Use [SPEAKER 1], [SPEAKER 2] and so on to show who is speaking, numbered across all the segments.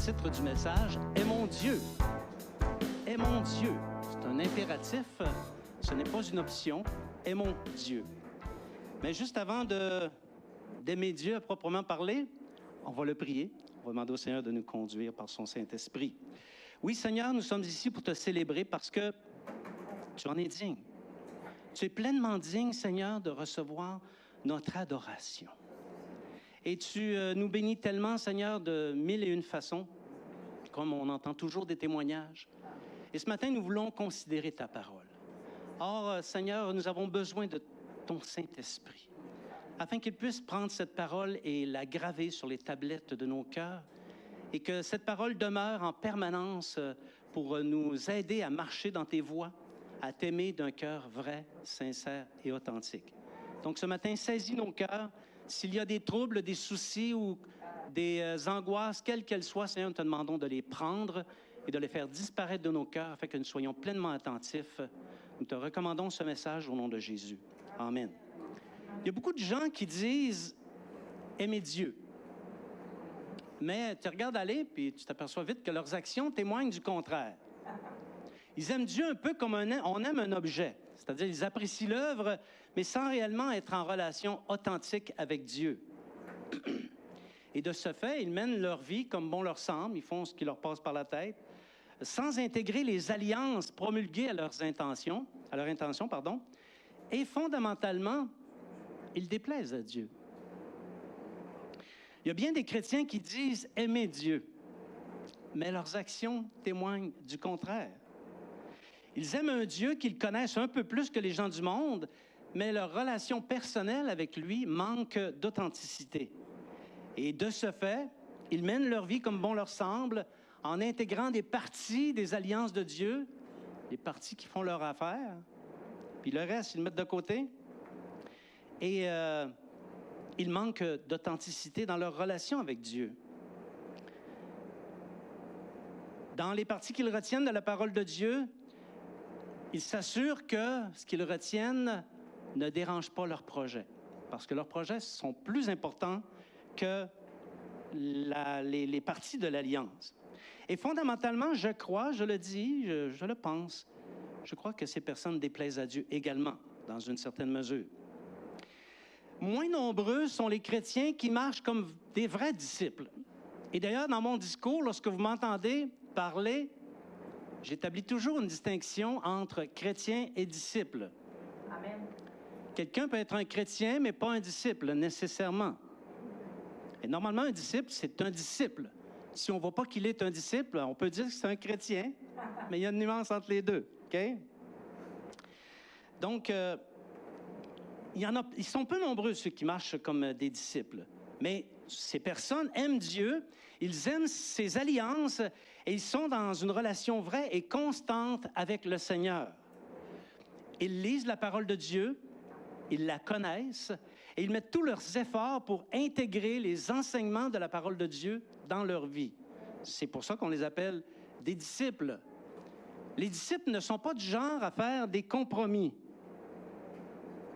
[SPEAKER 1] titre du message, « Est mon Dieu ». « Est mon Dieu ». C'est un impératif, ce n'est pas une option. « Est mon Dieu ». Mais juste avant d'aimer Dieu à proprement parler, on va le prier. On va demander au Seigneur de nous conduire par son Saint-Esprit. Oui, Seigneur, nous sommes ici pour te célébrer parce que tu en es digne. Tu es pleinement digne, Seigneur, de recevoir notre adoration. Et tu nous bénis tellement, Seigneur, de mille et une façons, comme on entend toujours des témoignages. Et ce matin, nous voulons considérer ta parole. Or, Seigneur, nous avons besoin de ton Saint-Esprit, afin qu'il puisse prendre cette parole et la graver sur les tablettes de nos cœurs, et que cette parole demeure en permanence pour nous aider à marcher dans tes voies, à t'aimer d'un cœur vrai, sincère et authentique. Donc, ce matin, saisis nos cœurs. S'il y a des troubles, des soucis ou des angoisses, quelles qu'elles soient, Seigneur, nous te demandons de les prendre et de les faire disparaître de nos cœurs afin que nous soyons pleinement attentifs. Nous te recommandons ce message au nom de Jésus. Amen. Il y a beaucoup de gens qui disent « aimer Dieu ». Mais tu regardes aller, puis tu t'aperçois vite que leurs actions témoignent du contraire. Ils aiment Dieu un peu comme on aime un objet, c'est-à-dire ils apprécient l'œuvre, mais sans réellement être en relation authentique avec Dieu. Et de ce fait, ils mènent leur vie comme bon leur semble, ils font ce qui leur passe par la tête, sans intégrer les alliances promulguées à leur intention, et fondamentalement, ils déplaisent à Dieu. Il y a bien des chrétiens qui disent aimer Dieu, mais leurs actions témoignent du contraire. Ils aiment un Dieu qu'ils connaissent un peu plus que les gens du monde, mais leur relation personnelle avec lui manque d'authenticité. Et de ce fait, ils mènent leur vie comme bon leur semble, en intégrant des parties des alliances de Dieu, des parties qui font leur affaire, puis le reste, ils le mettent de côté. Et ils manquent d'authenticité dans leur relation avec Dieu. Dans les parties qu'ils retiennent de la parole de Dieu, ils s'assurent que ce qu'ils retiennent ne dérange pas leurs projets, parce que leurs projets sont plus importants que les parties de l'Alliance. Et fondamentalement, je crois, je le dis, je le pense, je crois que ces personnes déplaisent à Dieu également, dans une certaine mesure. Moins nombreux sont les chrétiens qui marchent comme des vrais disciples. Et d'ailleurs, dans mon discours, lorsque vous m'entendez parler, j'établis toujours une distinction entre chrétien et disciple.
[SPEAKER 2] Amen.
[SPEAKER 1] Quelqu'un peut être un chrétien, mais pas un disciple, nécessairement. Et normalement, un disciple, c'est un disciple. Si on ne voit pas qu'il est un disciple, on peut dire que c'est un chrétien, mais il y a une nuance entre les deux. OK? Donc, ils sont peu nombreux, ceux qui marchent comme des disciples. Mais ces personnes aiment Dieu, ils aiment ses alliances et ils sont dans une relation vraie et constante avec le Seigneur. Ils lisent la parole de Dieu, ils la connaissent et ils mettent tous leurs efforts pour intégrer les enseignements de la parole de Dieu dans leur vie. C'est pour ça qu'on les appelle des disciples. Les disciples ne sont pas du genre à faire des compromis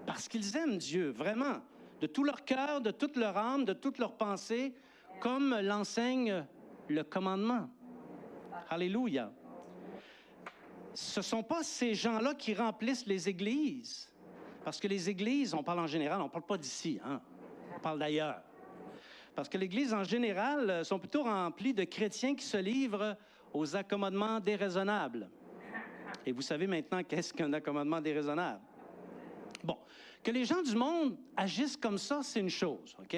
[SPEAKER 1] parce qu'ils aiment Dieu, vraiment, de tout leur cœur, de toute leur âme, de toute leur pensée, comme l'enseigne le commandement. Alléluia. Ce ne sont pas ces gens-là qui remplissent les églises. Parce que les églises, on parle en général, on ne parle pas d'ici, hein? On parle d'ailleurs. Parce que l'Église, en général, sont plutôt remplies de chrétiens qui se livrent aux accommodements déraisonnables. Et vous savez maintenant qu'est-ce qu'un accommodement déraisonnable. Bon, que les gens du monde agissent comme ça, c'est une chose, OK?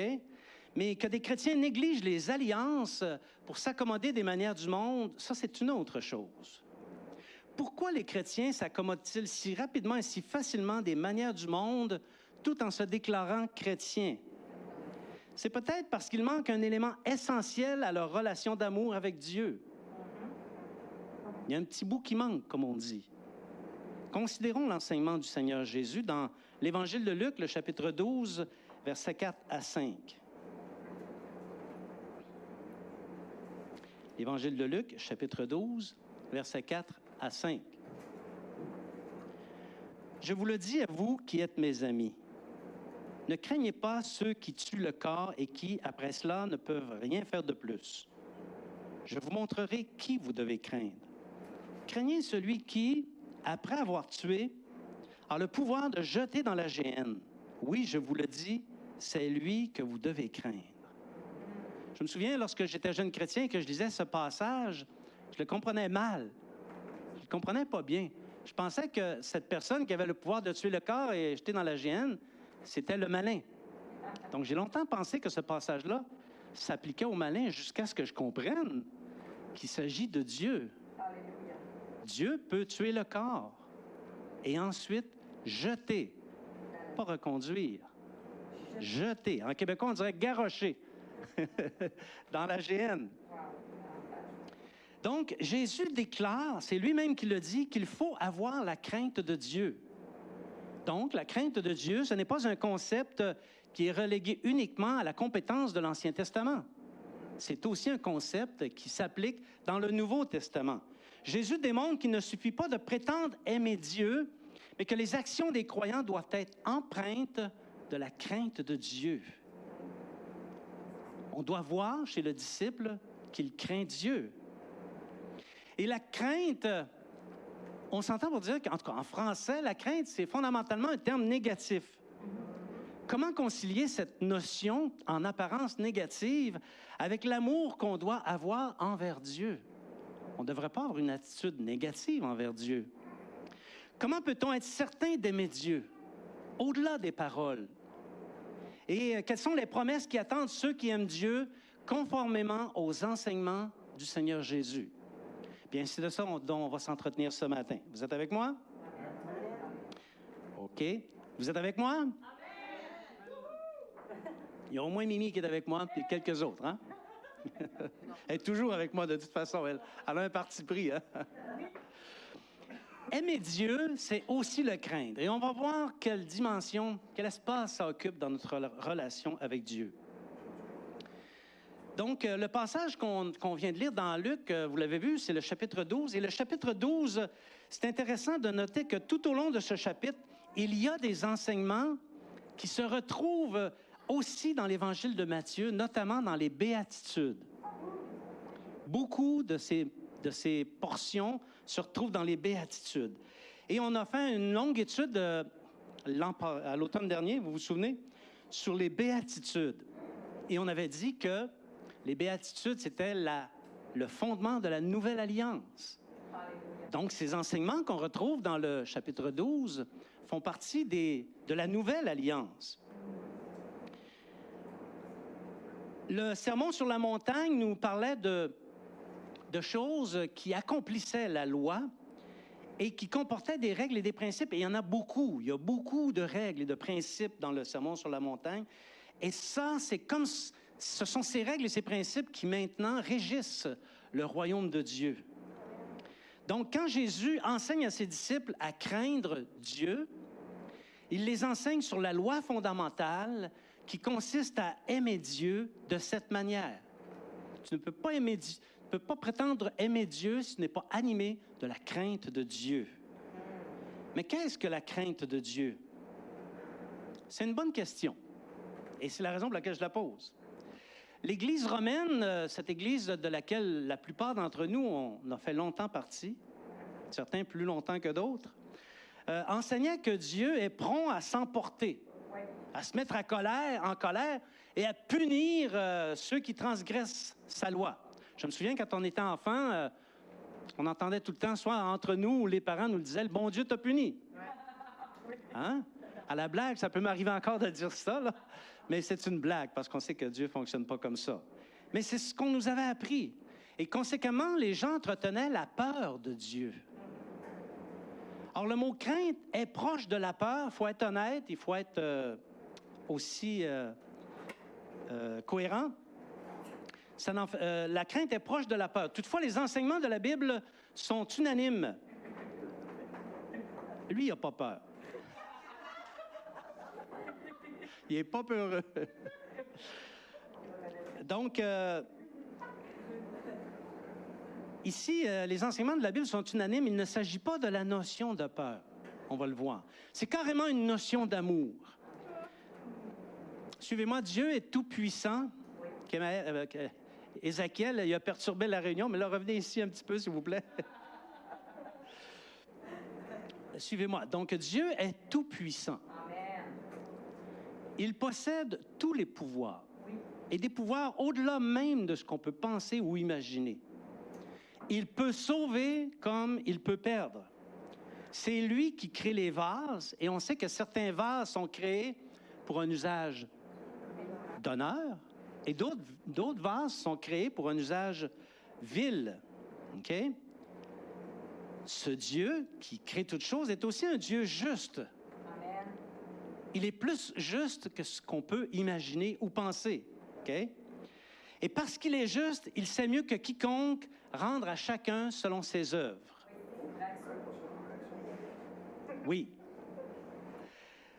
[SPEAKER 1] Mais que des chrétiens négligent les alliances pour s'accommoder des manières du monde, ça, c'est une autre chose. Pourquoi les chrétiens s'accommodent-ils si rapidement et si facilement des manières du monde tout en se déclarant chrétiens? C'est peut-être parce qu'il manque un élément essentiel à leur relation d'amour avec Dieu. Il y a un petit bout qui manque, comme on dit. Considérons l'enseignement du Seigneur Jésus dans l'Évangile de Luc, le chapitre 12, versets 4 à 5. L'Évangile de Luc, chapitre 12, versets 4 à 5. Je vous le dis à vous qui êtes mes amis, ne craignez pas ceux qui tuent le corps et qui, après cela, ne peuvent rien faire de plus. Je vous montrerai qui vous devez craindre. Craignez celui qui, après avoir tué, a le pouvoir de jeter dans la géhenne. Oui, je vous le dis, c'est lui que vous devez craindre. Je me souviens, lorsque j'étais jeune chrétien et que je lisais ce passage, je le comprenais mal. Je le comprenais pas bien. Je pensais que cette personne qui avait le pouvoir de tuer le corps et jeter dans la géhenne, c'était le malin. Donc, j'ai longtemps pensé que ce passage-là s'appliquait au malin jusqu'à ce que je comprenne qu'il s'agit de Dieu.
[SPEAKER 2] Alléluia.
[SPEAKER 1] Dieu peut tuer le corps et ensuite jeter, pas reconduire, jeter. En québécois, on dirait garrocher dans la géhenne. Donc, Jésus déclare, c'est lui-même qui le dit, qu'il faut avoir la crainte de Dieu. Donc, la crainte de Dieu, ce n'est pas un concept qui est relégué uniquement à la compétence de l'Ancien Testament. C'est aussi un concept qui s'applique dans le Nouveau Testament. Jésus démontre qu'il ne suffit pas de prétendre aimer Dieu, mais que les actions des croyants doivent être empreintes de la crainte de Dieu. On doit voir chez le disciple qu'il craint Dieu. Et la crainte, on s'entend pour dire qu'en tout cas, en français, la crainte, c'est fondamentalement un terme négatif. Comment concilier cette notion en apparence négative avec l'amour qu'on doit avoir envers Dieu? On ne devrait pas avoir une attitude négative envers Dieu. Comment peut-on être certain d'aimer Dieu, au-delà des paroles? Et quelles sont les promesses qui attendent ceux qui aiment Dieu conformément aux enseignements du Seigneur Jésus? Bien, c'est de ça dont on va s'entretenir ce matin. Vous êtes avec moi? OK. Vous êtes avec moi? Il y a au moins Mimi qui est avec moi, puis quelques autres, hein? Elle est toujours avec moi de toute façon. Elle a un parti pris, hein? Aimer Dieu, c'est aussi le craindre. Et on va voir quelle dimension, quel espace ça occupe dans notre relation avec Dieu. Donc, le passage qu'on vient de lire dans Luc, vous l'avez vu, c'est le chapitre 12. Et le chapitre 12, c'est intéressant de noter que tout au long de ce chapitre, il y a des enseignements qui se retrouvent aussi dans l'Évangile de Matthieu, notamment dans les Béatitudes. Beaucoup de ces portions se retrouvent dans les Béatitudes. Et on a fait une longue étude à l'automne dernier, vous vous souvenez, sur les Béatitudes. Et on avait dit que les Béatitudes, c'était le fondement de la Nouvelle Alliance. Donc, ces enseignements qu'on retrouve dans le chapitre 12 font partie de la Nouvelle Alliance. Le Sermon sur la montagne nous parlait de choses qui accomplissaient la loi et qui comportaient des règles et des principes. Et il y en a beaucoup. Il y a beaucoup de règles et de principes dans le Sermon sur la montagne. Et ça, ce sont ces règles et ces principes qui maintenant régissent le royaume de Dieu. Donc, quand Jésus enseigne à ses disciples à craindre Dieu, il les enseigne sur la loi fondamentale qui consiste à aimer Dieu de cette manière. Tu ne peux pas prétendre aimer Dieu si tu n'es pas animé de la crainte de Dieu. Mais qu'est-ce que la crainte de Dieu? C'est une bonne question. Et c'est la raison pour laquelle je la pose. L'Église romaine, cette Église de laquelle la plupart d'entre nous, on a fait longtemps partie, certains plus longtemps que d'autres, enseignait que Dieu est prompt à s'emporter, à se mettre en colère et à punir ceux qui transgressent sa loi. Je me souviens, quand on était enfant, on entendait tout le temps, soit entre nous ou les parents nous le disaient, « Le bon Dieu t'a puni. » Hein? À la blague, ça peut m'arriver encore de dire ça, là. Mais c'est une blague, parce qu'on sait que Dieu ne fonctionne pas comme ça. Mais c'est ce qu'on nous avait appris. Et conséquemment, les gens entretenaient la peur de Dieu. Or, le mot « crainte » est proche de la peur. Il faut être honnête, il faut être aussi cohérent. La crainte est proche de la peur. Toutefois, les enseignements de la Bible sont unanimes. Lui, il n'a pas peur. Il n'est pas peureux. Donc, ici, les enseignements de la Bible sont unanimes. Il ne s'agit pas de la notion de peur. On va le voir. C'est carrément une notion d'amour. Suivez-moi, Dieu est tout-puissant. Ézéchiel, il a perturbé la réunion, mais là, revenez ici un petit peu, s'il vous plaît. Suivez-moi. Donc, Dieu est tout-puissant. Il possède tous les pouvoirs, et des pouvoirs au-delà même de ce qu'on peut penser ou imaginer. Il peut sauver comme il peut perdre. C'est lui qui crée les vases, et on sait que certains vases sont créés pour un usage d'honneur, et d'autres vases sont créés pour un usage vil. OK? Ce Dieu qui crée toutes choses est aussi un Dieu juste. Amen. Il est plus juste que ce qu'on peut imaginer ou penser. OK? Et parce qu'il est juste, il sait mieux que quiconque rendre à chacun selon ses œuvres. Oui.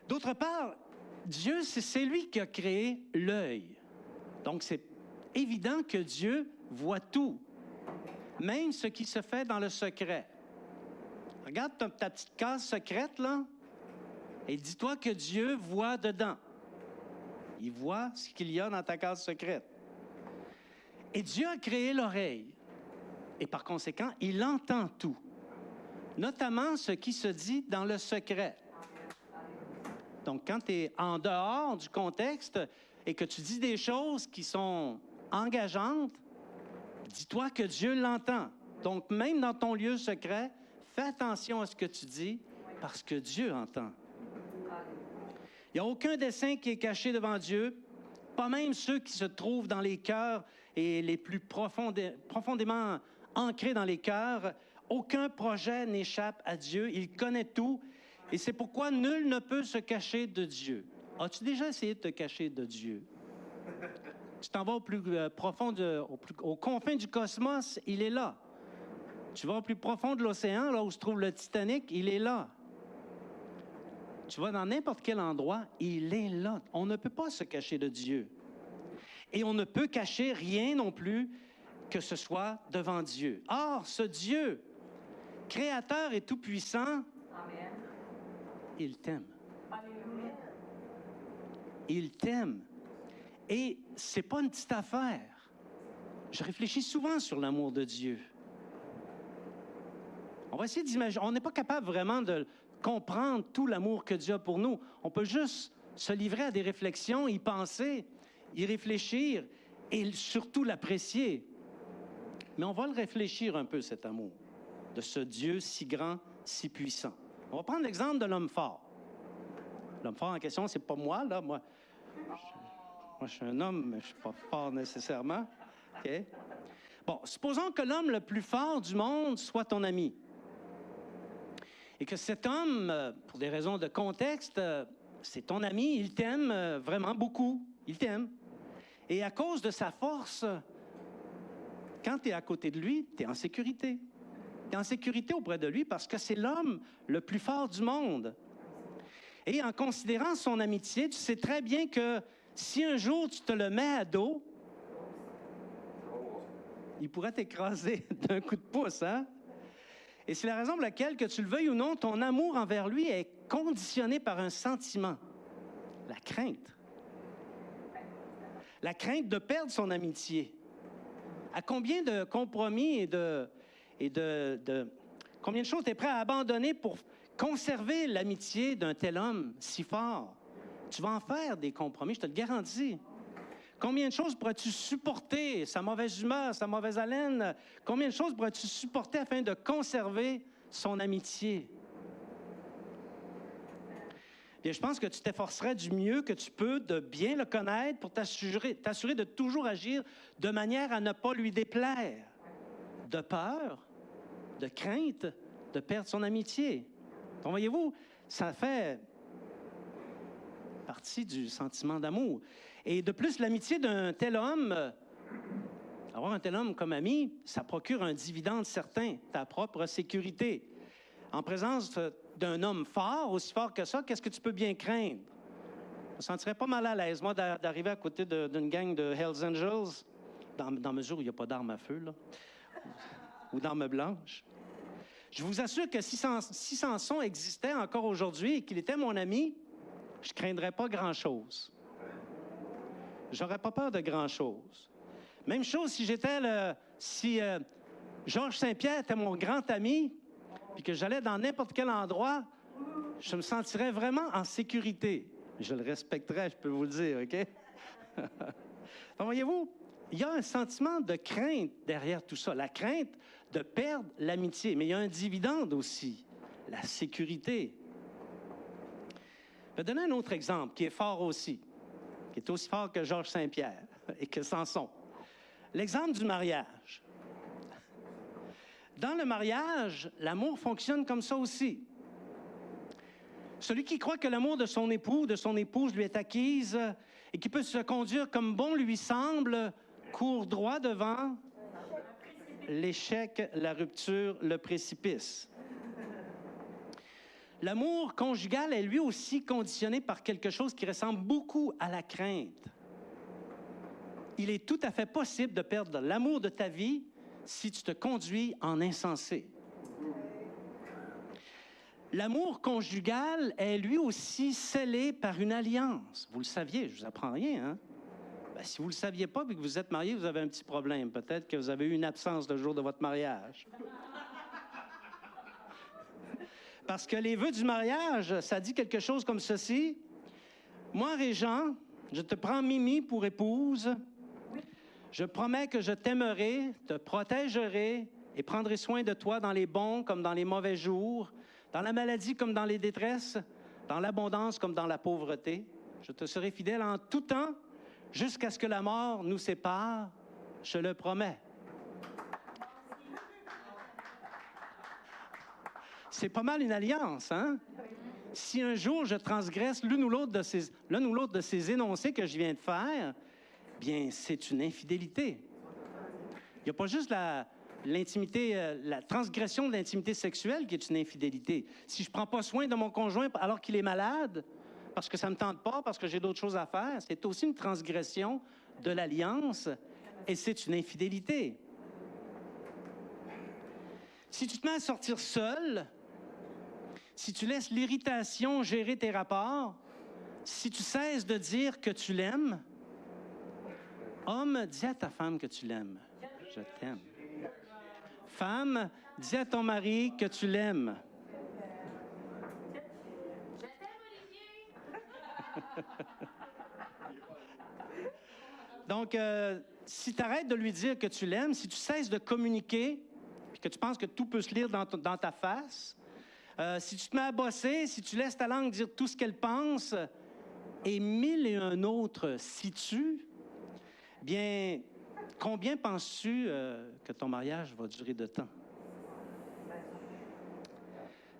[SPEAKER 1] D'autre part, Dieu, c'est lui qui a créé l'œil. Donc, c'est évident que Dieu voit tout, même ce qui se fait dans le secret. Regarde ta petite case secrète, là, et dis-toi que Dieu voit dedans. Il voit ce qu'il y a dans ta case secrète. Et Dieu a créé l'oreille. Et par conséquent, il entend tout, notamment ce qui se dit dans le secret. Donc, quand tu es en dehors du contexte et que tu dis des choses qui sont engageantes, dis-toi que Dieu l'entend. Donc, même dans ton lieu secret, fais attention à ce que tu dis parce que Dieu entend. Il n'y a aucun dessein qui est caché devant Dieu, pas même ceux qui se trouvent dans les cœurs et les plus profondément ancrés dans les cœurs. Aucun projet n'échappe à Dieu. Il connaît tout. Et c'est pourquoi nul ne peut se cacher de Dieu. As-tu déjà essayé de te cacher de Dieu? Tu t'en vas au plus profond, aux confins du cosmos, il est là. Tu vas au plus profond de l'océan, là où se trouve le Titanic, il est là. Tu vas dans n'importe quel endroit, il est là. On ne peut pas se cacher de Dieu. Et on ne peut cacher rien non plus que ce soit devant Dieu. Or, ce Dieu, créateur et tout-puissant, Amen. Il t'aime. Il t'aime. Et c'est pas une petite affaire. Je réfléchis souvent sur l'amour de Dieu. On va essayer d'imaginer. On n'est pas capable vraiment de comprendre tout l'amour que Dieu a pour nous. On peut juste se livrer à des réflexions, y penser, y réfléchir et surtout l'apprécier. Mais on va le réfléchir un peu, cet amour de ce Dieu si grand, si puissant. On va prendre l'exemple de l'homme fort. L'homme fort en question, c'est pas moi, là. Moi, je suis un homme, mais je suis pas fort nécessairement. OK? Bon, supposons que l'homme le plus fort du monde soit ton ami. Et que cet homme, pour des raisons de contexte, c'est ton ami, il t'aime vraiment beaucoup. Il t'aime. Et à cause de sa force, quand tu es à côté de lui, tu es en sécurité. Tu es en sécurité auprès de lui parce que c'est l'homme le plus fort du monde. Et en considérant son amitié, tu sais très bien que si un jour tu te le mets à dos, il pourrait t'écraser d'un coup de pouce, hein? Et c'est la raison pour laquelle, que tu le veuilles ou non, ton amour envers lui est conditionné par un sentiment, la crainte. La crainte de perdre son amitié. À combien de compromis combien de choses tu es prêt à abandonner pour conserver l'amitié d'un tel homme si fort? Tu vas en faire des compromis, je te le garantis. Combien de choses pourrais-tu supporter? Sa mauvaise humeur, sa mauvaise haleine. Combien de choses pourrais-tu supporter afin de conserver son amitié? Bien, je pense que tu t'efforcerais du mieux que tu peux de bien le connaître pour t'assurer de toujours agir de manière à ne pas lui déplaire, de peur, de crainte de perdre son amitié. Donc, voyez-vous, ça fait partie du sentiment d'amour. Et de plus, l'amitié d'un tel homme, avoir un tel homme comme ami, ça procure un dividende certain, ta propre sécurité. En présence d'un homme fort, aussi fort que ça, qu'est-ce que tu peux bien craindre? Je me sentirais pas mal à l'aise, moi, d'arriver à côté d'une gang de Hells Angels, dans mesure où il n'y a pas d'armes à feu, là, ou d'armes blanches. Je vous assure que si Samson existait encore aujourd'hui et qu'il était mon ami, je ne craindrais pas grand-chose. J'aurais pas peur de grand-chose. Même chose si Georges Saint-Pierre était mon grand ami, puis que j'allais dans n'importe quel endroit, je me sentirais vraiment en sécurité. Je le respecterais, je peux vous le dire, OK? Donc, voyez-vous, il y a un sentiment de crainte derrière tout ça, la crainte de perdre l'amitié. Mais il y a un dividende aussi, la sécurité. Je vais donner un autre exemple qui est fort aussi, qui est aussi fort que Georges Saint-Pierre et que Samson. L'exemple du mariage. Dans le mariage, l'amour fonctionne comme ça aussi. Celui qui croit que l'amour de son époux, de son épouse lui est acquise et qui peut se conduire comme bon lui semble, court droit devant l'échec, la rupture, le précipice. L'amour conjugal est lui aussi conditionné par quelque chose qui ressemble beaucoup à la crainte. Il est tout à fait possible de perdre l'amour de ta vie si tu te conduis en insensé. L'amour conjugal est lui aussi scellé par une alliance. Vous le saviez, je ne vous apprends rien, hein? Ben, si vous ne le saviez pas et que vous êtes marié, vous avez un petit problème. Peut-être que vous avez eu une absence le jour de votre mariage. Parce que les vœux du mariage, ça dit quelque chose comme ceci. Moi, Régent, je te prends Mimi pour épouse. Je promets que je t'aimerai, te protégerai et prendrai soin de toi dans les bons comme dans les mauvais jours, dans la maladie comme dans les détresses, dans l'abondance comme dans la pauvreté. Je te serai fidèle en tout temps, jusqu'à ce que la mort nous sépare. Je le promets. C'est pas mal une alliance, hein? Si un jour je transgresse l'un ou l'autre de ces énoncés que je viens de faire, bien, c'est une infidélité. Il n'y a pas juste l'intimité, la transgression de l'intimité sexuelle qui est une infidélité. Si je ne prends pas soin de mon conjoint alors qu'il est malade, parce que ça ne me tente pas, parce que j'ai d'autres choses à faire, c'est aussi une transgression de l'alliance et c'est une infidélité. Si tu te mets à sortir seul, si tu laisses l'irritation gérer tes rapports, si tu cesses de dire que tu l'aimes, homme, dis à ta femme que tu l'aimes. Je t'aime. Femme, dis à ton mari que tu l'aimes. Je t'aime, Olivier. Donc, si tu arrêtes de lui dire que tu l'aimes, si tu cesses de communiquer, puis que tu penses que tout peut se lire dans ta face, si tu te mets à bosser, si tu laisses ta langue dire tout ce qu'elle pense, et mille et un autres si-tu, bien, combien penses-tu que ton mariage va durer de temps?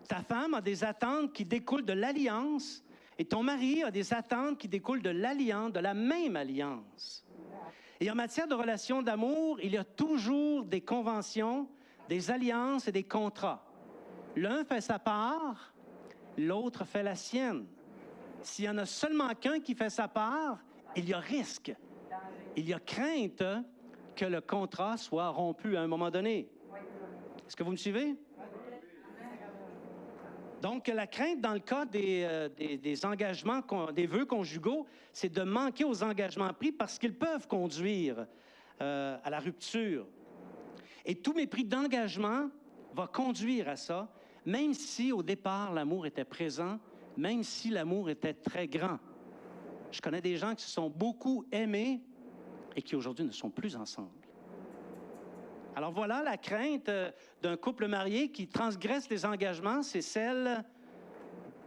[SPEAKER 1] Ta femme a des attentes qui découlent de l'alliance et ton mari a des attentes qui découlent de l'alliance, de la même alliance. Et en matière de relations d'amour, il y a toujours des conventions, des alliances et des contrats. L'un fait sa part, l'autre fait la sienne. S'il y en a seulement qu'un qui fait sa part, il y a risque. Il y a crainte que le contrat soit rompu à un moment donné. Est-ce que vous me suivez? Donc, la crainte dans le cas des engagements, des vœux conjugaux, c'est de manquer aux engagements pris parce qu'ils peuvent conduire à la rupture. Et tout mépris d'engagement va conduire à ça, même si au départ l'amour était présent, même si l'amour était très grand. Je connais des gens qui se sont beaucoup aimés et qui aujourd'hui ne sont plus ensemble. Alors voilà, la crainte d'un couple marié qui transgresse les engagements, c'est celle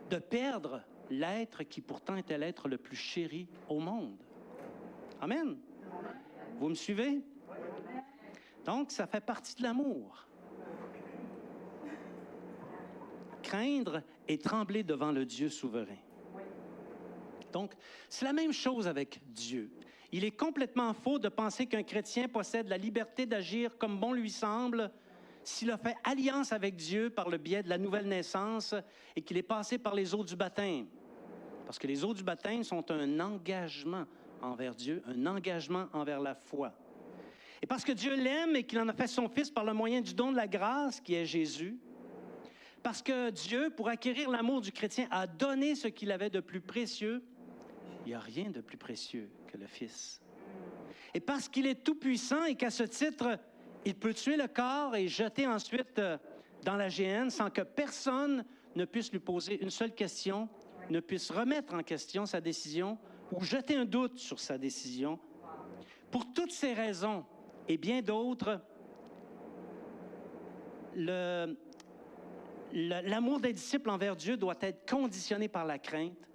[SPEAKER 1] de perdre l'être qui pourtant était l'être le plus chéri au monde. Amen. Vous me suivez? Donc, ça fait partie de l'amour. Craindre et trembler devant le Dieu souverain. Donc, c'est la même chose avec Dieu. Il est complètement faux de penser qu'un chrétien possède la liberté d'agir comme bon lui semble s'il a fait alliance avec Dieu par le biais de la nouvelle naissance et qu'il est passé par les eaux du baptême. Parce que les eaux du baptême sont un engagement envers Dieu, un engagement envers la foi. Et parce que Dieu l'aime et qu'il en a fait son Fils par le moyen du don de la grâce qui est Jésus, parce que Dieu, pour acquérir l'amour du chrétien, a donné ce qu'il avait de plus précieux, il n'y a rien de plus précieux que le Fils. Et parce qu'il est tout-puissant et qu'à ce titre, il peut tuer le corps et jeter ensuite dans la géhenne sans que personne ne puisse lui poser une seule question, ne puisse remettre en question sa décision ou jeter un doute sur sa décision. Pour toutes ces raisons et bien d'autres, l'amour des disciples envers Dieu doit être conditionné par la crainte,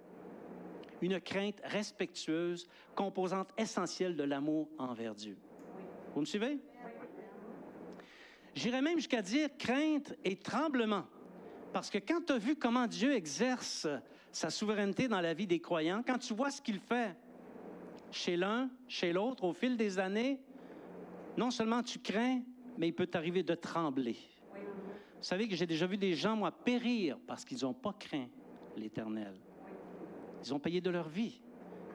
[SPEAKER 1] une crainte respectueuse, composante essentielle de l'amour envers Dieu. Vous me suivez? J'irais même jusqu'à dire crainte et tremblement. Parce que quand tu as vu comment Dieu exerce sa souveraineté dans la vie des croyants, quand tu vois ce qu'il fait chez l'un, chez l'autre, au fil des années, non seulement tu crains, mais il peut t'arriver de trembler. Vous savez que j'ai déjà vu des gens, moi, périr parce qu'ils n'ont pas craint l'Éternel. Ils ont payé de leur vie.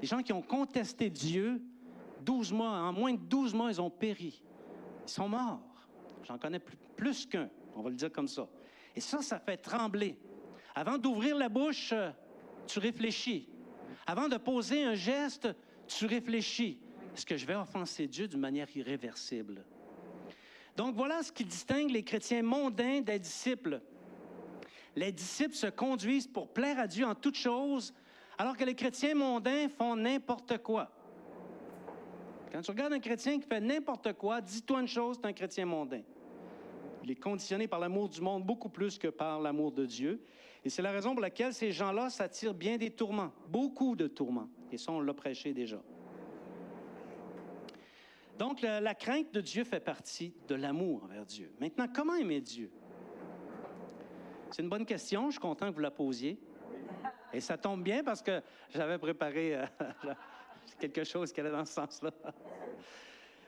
[SPEAKER 1] Des gens qui ont contesté Dieu, 12 mois, en moins de 12 mois, ils ont péri. Ils sont morts. J'en connais plus qu'un, on va le dire comme ça. Et ça fait trembler. Avant d'ouvrir la bouche, tu réfléchis. Avant de poser un geste, tu réfléchis. Est-ce que je vais offenser Dieu d'une manière irréversible? Donc voilà ce qui distingue les chrétiens mondains des disciples. Les disciples se conduisent pour plaire à Dieu en toutes choses, alors que les chrétiens mondains font n'importe quoi. Quand tu regardes un chrétien qui fait n'importe quoi, dis-toi une chose, c'est un chrétien mondain. Il est conditionné par l'amour du monde beaucoup plus que par l'amour de Dieu. Et c'est la raison pour laquelle ces gens-là s'attirent bien des tourments, beaucoup de tourments. Et ça, on l'a prêché déjà. Donc, la crainte de Dieu fait partie de l'amour envers Dieu. Maintenant, comment aimer Dieu? C'est une bonne question, je suis content que vous la posiez. Et ça tombe bien parce que j'avais préparé quelque chose qui allait dans ce sens-là.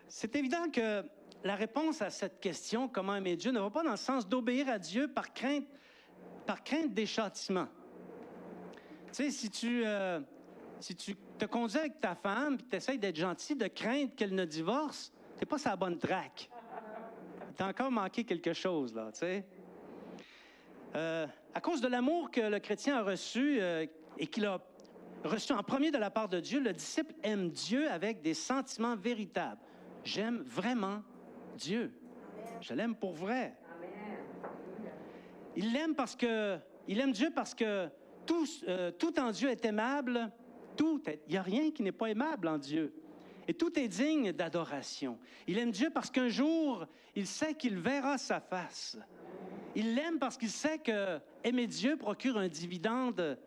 [SPEAKER 1] C'est évident que la réponse à cette question, comment aimer Dieu, ne va pas dans le sens d'obéir à Dieu par crainte des châtiments. Tu sais, si tu te conduis avec ta femme et que tu essaies d'être gentil, de craindre qu'elle ne divorce, tu n'es pas sur la bonne track. Tu as encore manqué quelque chose, là, tu sais. À cause de l'amour que le chrétien a reçu et qu'il a reçu en premier de la part de Dieu, le disciple aime Dieu avec des sentiments véritables. J'aime vraiment Dieu. Je l'aime pour vrai. Il aime Dieu parce que tout en Dieu est aimable. Il n'y a rien qui n'est pas aimable en Dieu. Et tout est digne d'adoration. Il aime Dieu parce qu'un jour, il sait qu'il verra sa face. Il l'aime parce qu'il sait que aimer Dieu procure un dividende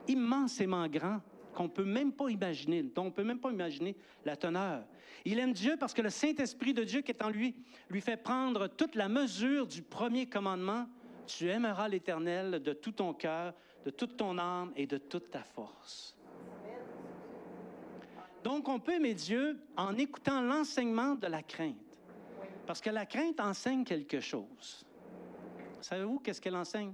[SPEAKER 1] immensément grand qu'on ne peut même pas imaginer, dont on ne peut même pas imaginer la teneur. Il aime Dieu parce que le Saint-Esprit de Dieu qui est en lui fait prendre toute la mesure du premier commandement. Tu aimeras l'Éternel de tout ton cœur, de toute ton âme et de toute ta force. Donc, on peut aimer Dieu en écoutant l'enseignement de la crainte. Parce que la crainte enseigne quelque chose. Savez-vous qu'est-ce qu'elle enseigne?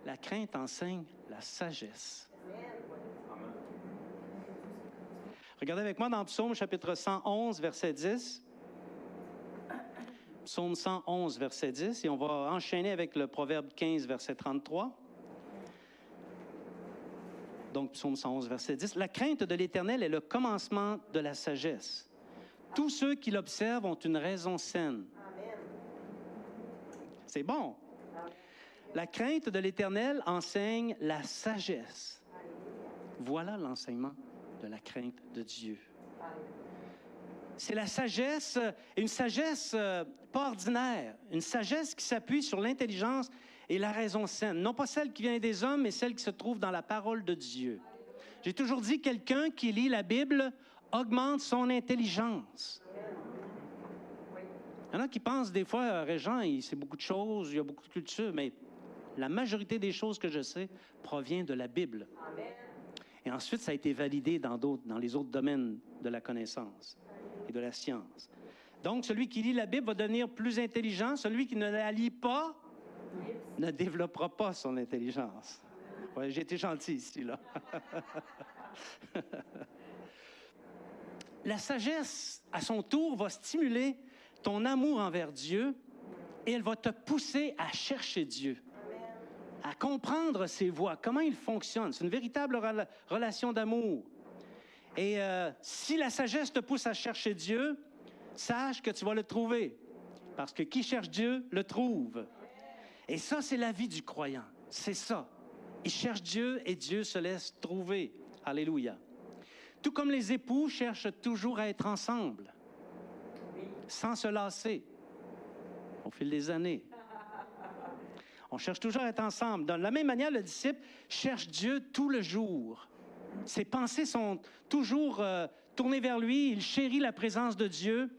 [SPEAKER 1] La crainte enseigne la sagesse. Regardez avec moi dans Psaume chapitre 111, verset 10. Psaume 111, verset 10, et on va enchaîner avec le Proverbe 15, verset 33. Donc, Psaume 111, verset 10. La crainte de l'Éternel est le commencement de la sagesse. Tous ceux qui l'observent ont une raison saine. C'est bon. La crainte de l'Éternel enseigne la sagesse. Voilà l'enseignement de la crainte de Dieu. C'est la sagesse, une sagesse pas ordinaire, une sagesse qui s'appuie sur l'intelligence et la raison saine. Non pas celle qui vient des hommes, mais celle qui se trouve dans la parole de Dieu. J'ai toujours dit, quelqu'un qui lit la Bible augmente son intelligence. Il y en a qui pensent des fois, Régent, il sait beaucoup de choses, il y a beaucoup de culture, mais la majorité des choses que je sais provient de la Bible. Et ensuite, ça a été validé dans les autres domaines de la connaissance et de la science. Donc, celui qui lit la Bible va devenir plus intelligent. Celui qui ne la lit pas ne développera pas son intelligence. Ouais, j'ai été gentil ici, là. La sagesse, à son tour, va stimuler ton amour envers Dieu et elle va te pousser à chercher Dieu, à comprendre ses voies, comment il fonctionne. C'est une véritable relation d'amour. Et si la sagesse te pousse à chercher Dieu, sache que tu vas le trouver. Parce que qui cherche Dieu, le trouve. Et ça, c'est la vie du croyant. C'est ça. Il cherche Dieu et Dieu se laisse trouver. Alléluia. Tout comme les époux cherchent toujours à être ensemble, sans se lasser, au fil des années. On cherche toujours à être ensemble. De la même manière, le disciple cherche Dieu tout le jour. Ses pensées sont toujours tournées vers lui. Il chérit la présence de Dieu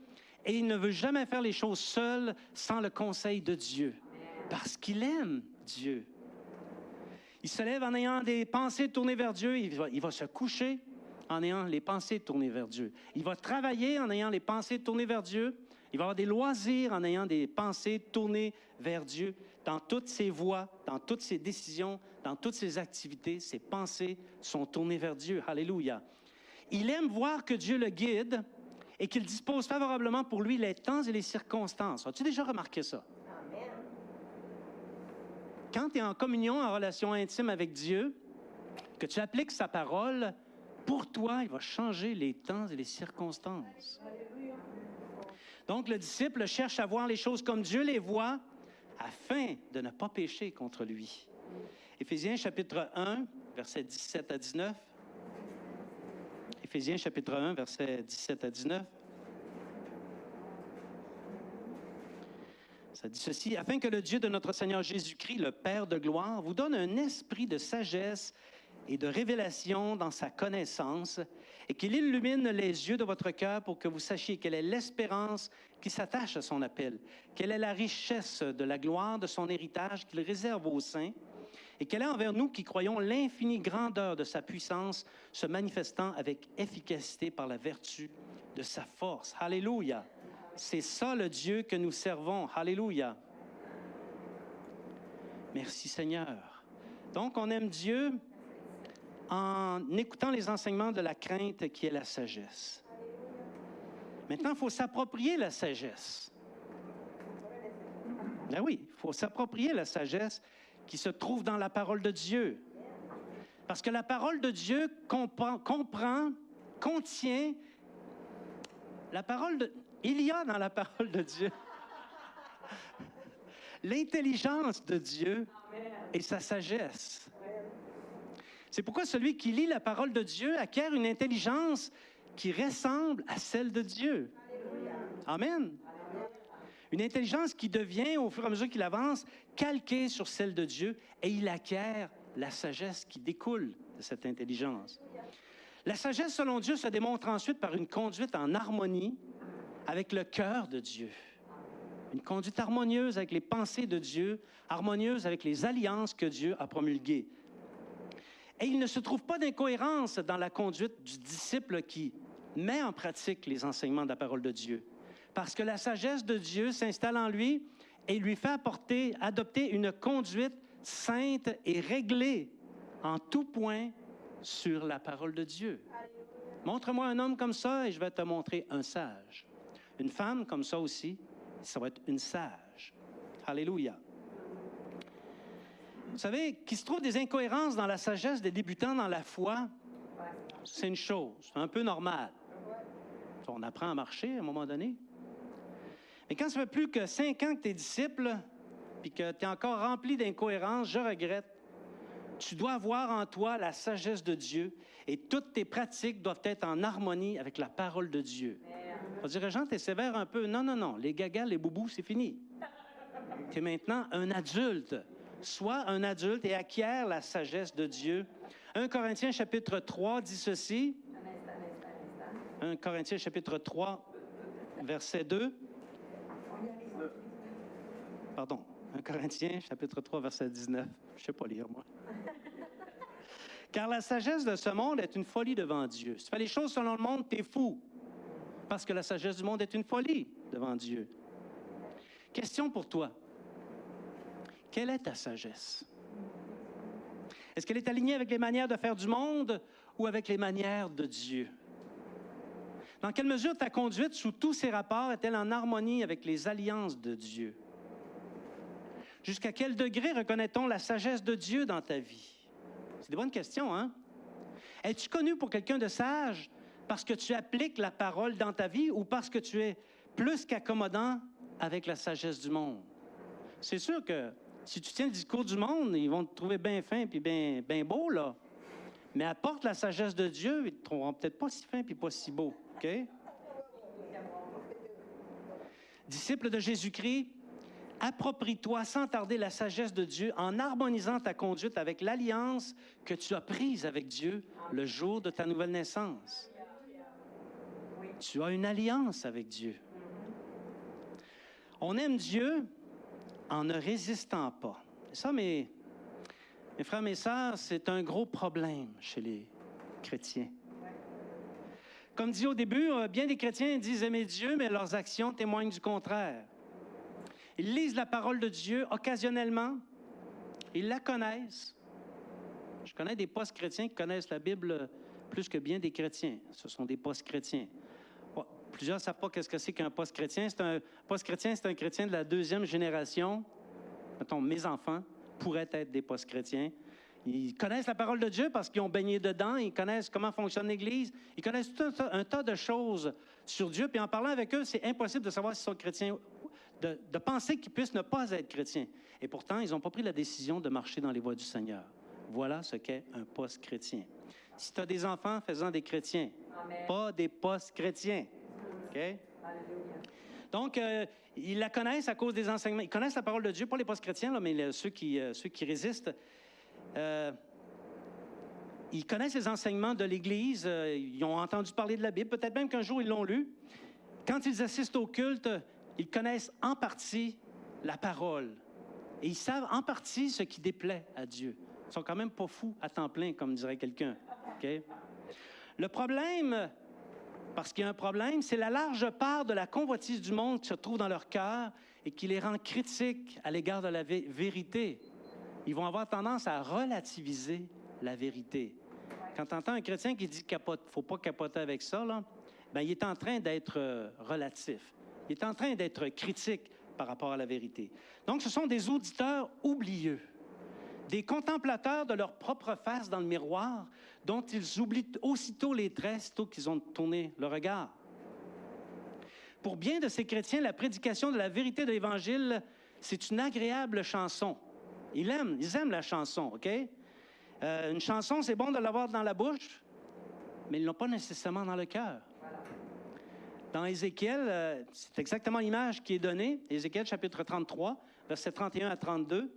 [SPEAKER 1] et il ne veut jamais faire les choses seul sans le conseil de Dieu. Parce qu'il aime Dieu. Il se lève en ayant des pensées tournées vers Dieu. Il va se coucher en ayant les pensées tournées vers Dieu. Il va travailler en ayant les pensées tournées vers Dieu. Il va avoir des loisirs en ayant des pensées tournées vers Dieu. Dans toutes ses voies, dans toutes ses décisions, dans toutes ses activités, ses pensées sont tournées vers Dieu. Alléluia. Il aime voir que Dieu le guide et qu'il dispose favorablement pour lui les temps et les circonstances. As-tu déjà remarqué ça? Amen. Quand tu es en communion, en relation intime avec Dieu, que tu appliques sa parole, pour toi, il va changer les temps et les circonstances. Donc, le disciple cherche à voir les choses comme Dieu les voit, afin de ne pas pécher contre lui. Éphésiens chapitre 1, versets 17 à 19. Éphésiens chapitre 1, versets 17 à 19. Ça dit ceci: « Afin que le Dieu de notre Seigneur Jésus-Christ, le Père de gloire, vous donne un esprit de sagesse et de révélation dans sa connaissance, et qu'il illumine les yeux de votre cœur pour que vous sachiez quelle est l'espérance qui s'attache à son appel, quelle est la richesse de la gloire de son héritage qu'il réserve aux saints, et quelle est envers nous qui croyons l'infinie grandeur de sa puissance, se manifestant avec efficacité par la vertu de sa force. » Alléluia! C'est ça le Dieu que nous servons. Alléluia! Merci Seigneur. Donc, on aime Dieu en écoutant les enseignements de la crainte qui est la sagesse. Maintenant, il faut s'approprier la sagesse. Ben oui, il faut s'approprier la sagesse qui se trouve dans la parole de Dieu. Parce que la parole de Dieu contient il y a dans la parole de Dieu l'intelligence de Dieu et sa sagesse. C'est pourquoi celui qui lit la parole de Dieu acquiert une intelligence qui ressemble à celle de Dieu. Amen. Une intelligence qui devient, au fur et à mesure qu'il avance, calquée sur celle de Dieu, et il acquiert la sagesse qui découle de cette intelligence. La sagesse, selon Dieu, se démontre ensuite par une conduite en harmonie avec le cœur de Dieu. Une conduite harmonieuse avec les pensées de Dieu, harmonieuse avec les alliances que Dieu a promulguées. Et il ne se trouve pas d'incohérence dans la conduite du disciple qui met en pratique les enseignements de la parole de Dieu. Parce que la sagesse de Dieu s'installe en lui et lui fait adopter une conduite sainte et réglée en tout point sur la parole de Dieu. Montre-moi un homme comme ça et je vais te montrer un sage. Une femme comme ça aussi, ça va être une sage. Alléluia. Vous savez, qu'il se trouve des incohérences dans la sagesse des débutants dans la foi, c'est une chose, un peu normale. On apprend à marcher à un moment donné. Mais quand ça fait plus que 5 ans que tu es disciple, puis que tu es encore rempli d'incohérences, je regrette. Tu dois avoir en toi la sagesse de Dieu et toutes tes pratiques doivent être en harmonie avec la parole de Dieu. On dirait, Jean, tu es sévère un peu. Non, non, non. Les gagas, les boubous, c'est fini. Tu es maintenant un adulte. Sois un adulte et acquiert la sagesse de Dieu. 1 Corinthiens chapitre 3 dit ceci. 1 Corinthiens chapitre 3, verset 2. Pardon, 1 Corinthiens chapitre 3, verset 19. Je ne sais pas lire, moi. Car la sagesse de ce monde est une folie devant Dieu. Si tu fais les choses selon le monde, tu es fou. Parce que la sagesse du monde est une folie devant Dieu. Question pour toi. Quelle est ta sagesse? Est-ce qu'elle est alignée avec les manières de faire du monde ou avec les manières de Dieu? Dans quelle mesure ta conduite sous tous ces rapports est-elle en harmonie avec les alliances de Dieu? Jusqu'à quel degré reconnaît-on la sagesse de Dieu dans ta vie? C'est des bonnes questions, hein? Es-tu connu pour quelqu'un de sage parce que tu appliques la parole dans ta vie ou parce que tu es plus qu'accommodant avec la sagesse du monde? C'est sûr que si tu tiens le discours du monde, ils vont te trouver bien fin puis bien beau, là. Mais apporte la sagesse de Dieu, ils ne te trouveront peut-être pas si fin puis pas si beau. OK? Disciple de Jésus-Christ, approprie-toi sans tarder la sagesse de Dieu en harmonisant ta conduite avec l'alliance que tu as prise avec Dieu le jour de ta nouvelle naissance. Tu as une alliance avec Dieu. On aime Dieu en ne résistant pas. Ça, mes frères, mes sœurs, c'est un gros problème chez les chrétiens. Comme dit au début, bien des chrétiens disent aimer Dieu, mais leurs actions témoignent du contraire. Ils lisent la parole de Dieu occasionnellement. Ils la connaissent. Je connais des post-chrétiens qui connaissent la Bible plus que bien des chrétiens. Ce sont des post-chrétiens. Plusieurs ne savent pas qu'est-ce que c'est qu'un post-chrétien. Un post-chrétien, c'est un chrétien de la deuxième génération. Mettons, mes enfants pourraient être des post-chrétiens. Ils connaissent la parole de Dieu parce qu'ils ont baigné dedans. Ils connaissent comment fonctionne l'Église. Ils connaissent tout un tas de choses sur Dieu. Puis en parlant avec eux, c'est impossible de savoir s'ils sont chrétiens, de penser qu'ils puissent ne pas être chrétiens. Et pourtant, ils n'ont pas pris la décision de marcher dans les voies du Seigneur. Voilà ce qu'est un post-chrétien. Si tu as des enfants, fais-en des chrétiens, pas des post-chrétiens. OK? Donc, ils la connaissent à cause des enseignements. Ils connaissent la parole de Dieu, pas les post-chrétiens, là, mais ceux qui résistent. Ils connaissent les enseignements de l'Église. Ils ont entendu parler de la Bible. Peut-être même qu'un jour, ils l'ont lu. Quand ils assistent au culte, ils connaissent en partie la parole. Et ils savent en partie ce qui déplaît à Dieu. Ils sont quand même pas fous à temps plein, comme dirait quelqu'un. Okay? Le problème, parce qu'il y a un problème, c'est la large part de la convoitise du monde qui se trouve dans leur cœur et qui les rend critiques à l'égard de la vérité. Ils vont avoir tendance à relativiser la vérité. Quand tu entends un chrétien qui dit qu'il ne faut pas capoter avec ça, là, bien, il est en train d'être relatif. Il est en train d'être critique par rapport à la vérité. Donc, ce sont des auditeurs oublieux, des contemplateurs de leur propre face dans le miroir, dont ils oublient aussitôt les traits, sitôt qu'ils ont tourné le regard. Pour bien de ces chrétiens, la prédication de la vérité de l'Évangile, c'est une agréable chanson. Ils aiment la chanson, OK? Une chanson, c'est bon de l'avoir dans la bouche, mais ils ne l'ont pas nécessairement dans le cœur. Dans Ézéchiel, c'est exactement l'image qui est donnée. Ézéchiel, chapitre 33, versets 31 à 32.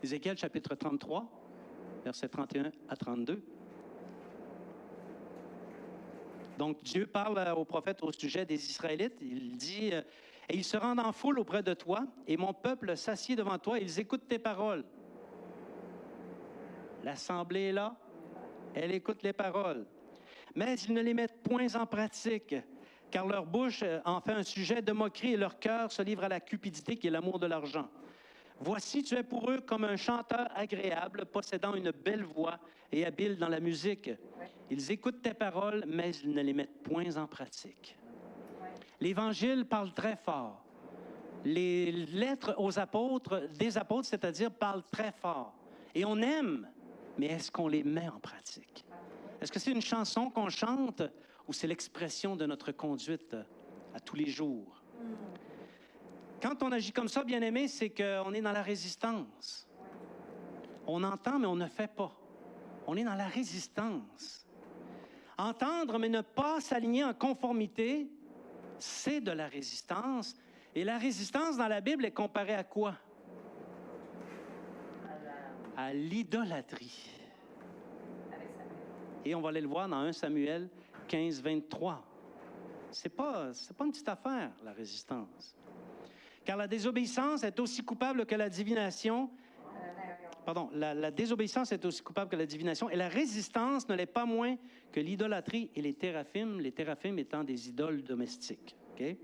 [SPEAKER 1] Ézéchiel, chapitre 33, versets 31 à 32. Donc, Dieu parle au prophète au sujet des Israélites. Il dit... Et ils se rendent en foule auprès de toi, et mon peuple s'assied devant toi, et ils écoutent tes paroles. L'assemblée est là, elle écoute les paroles. Mais ils ne les mettent point en pratique, car leur bouche en fait un sujet de moquerie, et leur cœur se livre à la cupidité, qui est l'amour de l'argent. Voici, tu es pour eux comme un chanteur agréable, possédant une belle voix et habile dans la musique. Ils écoutent tes paroles, mais ils ne les mettent point en pratique. L'Évangile parle très fort. Les lettres aux apôtres, des apôtres, c'est-à-dire, parlent très fort. Et on aime, mais est-ce qu'on les met en pratique? Est-ce que c'est une chanson qu'on chante ou c'est l'expression de notre conduite à tous les jours? Quand on agit comme ça, bien-aimé, c'est qu'on est dans la résistance. On entend, mais on ne fait pas. On est dans la résistance. Entendre, mais ne pas s'aligner en conformité, c'est de la résistance. Et la résistance dans la Bible est comparée à quoi? À l'idolâtrie. Et on va aller le voir dans 1 Samuel 15, 23. C'est pas une petite affaire, la résistance. Car la désobéissance est aussi coupable que la divination. Pardon, la désobéissance est aussi coupable que la divination, et la résistance ne l'est pas moins que l'idolâtrie et les téraphimes étant des idoles domestiques. Okay?